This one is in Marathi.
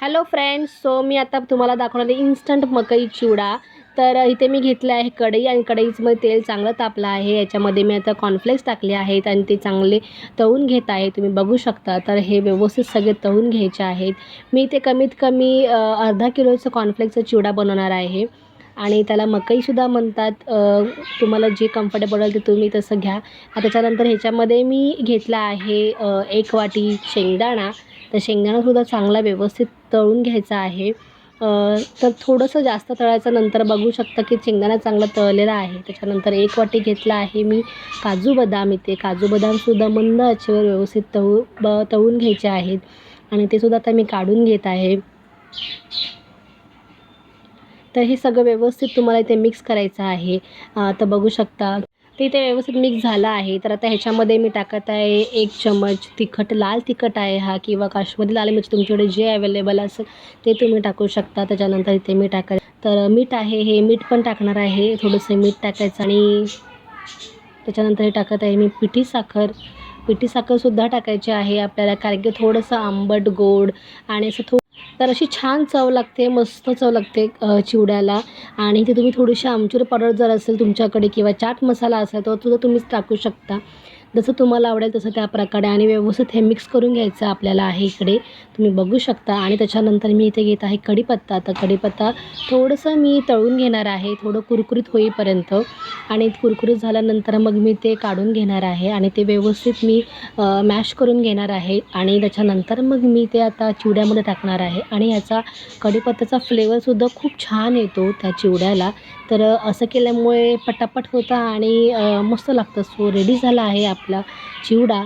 हॅलो फ्रेंड्स, सो मी आता तुम्हाला दाखवणार आहे इन्स्टंट मकई चिवडा. तर इथे मी घेतलं आहे कढई आणि कढईमध्ये तेल चांगलं तापलं आहे. याच्यामध्ये मी आता कॉर्नफ्लेक्स टाकले आहेत आणि ते चांगले तळून घेत आहे. तुम्ही बघू शकता. तर हे व्यवस्थित सगळे तळून घ्यायचे आहेत. मी ते कमीत कमी अर्धा किलोचं कॉर्नफ्लेक्सचा चिवडा बनवणार आहे आणि त्याला मकईसुद्धा म्हणतात. तुम्हाला जे कम्फर्टेबल आहे ते तुम्ही तसं घ्या. त्याच्यानंतर ह्याच्यामध्ये मी घेतला आहे 1 वाटी शेंगदाणा. तर शेंगदाणासुद्धा चांगला व्यवस्थित तळून घ्यायचा आहे. तर थोडंसं जास्त तळायचं. नंतर बघू शकता की शेंगदाणा चांगला तळलेला आहे. त्याच्यानंतर 1 वाटी घेतला आहे मी काजू बदाम. इथे काजू बदामसुद्धा मंद आचेवर व्यवस्थित तळून घ्यायचे आहेत आणि ते सुद्धा आता मी काढून घेत आहे. तर हे सगळं व्यवस्थित तुम्हाला इथे मिक्स करायचं आहे. तर बघू शकता ते इथे व्यवस्थित मिक्स झालं आहे. तर आता ह्याच्यामध्ये मी टाकत आहे 1 चमच तिखट. लाल तिखट आहे हा, किंवा काश्मीरी लाल मिरची तुमच्याकडे जे अवेलेबल असेल ते तुम्ही टाकू शकता. त्याच्यानंतर इथे मी तर मीठ आहे, हे मीठ पण टाकणार आहे. थोडंसं मीठ टाकायचं आणि त्याच्यानंतर हे टाकत आहे मी पिठी साखर. पिठी साखरसुद्धा टाकायची आहे आपल्याला, कारण की थोडंसं आंबट गोड आणि असं तर अशी छान चव लागते, मस्त चव लागते चिवड्याला. आणि इथे तुम्ही थोडीशी आमचूर पावडर जर असेल तुमच्याकडे किंवा चाट मसाला असेल तर सुद्धा तुम्ही टाकू शकता, जसं तुम्हाला आवडेल तसं त्या प्रकारे. आणि व्यवस्थित हे मिक्स करून घ्यायचं आपल्याला आहे इकडे, तुम्ही बघू शकता. आणि त्याच्यानंतर मी इथे घेत आहे कढीपत्ता. तर कढीपत्ता थोडंसं मी तळून घेणार आहे, थोडं कुरकुरीत होईपर्यंत. आणि कुरकुरीत झाल्यानंतर मग मी ते काढून घेणार आहे आणि ते व्यवस्थित मी मॅश करून घेणार आहे. आणि त्याच्यानंतर मग मी ते आता चिवड्यामध्ये टाकणार आहे. आणि याचा कढीपत्त्याचा फ्लेवरसुद्धा खूप छान येतो त्या चिवड्याला. तर असं केल्यामुळे पटापट होतं आणि मस्त लागतं. सो रेडी झाला आहे आपला चिवडा.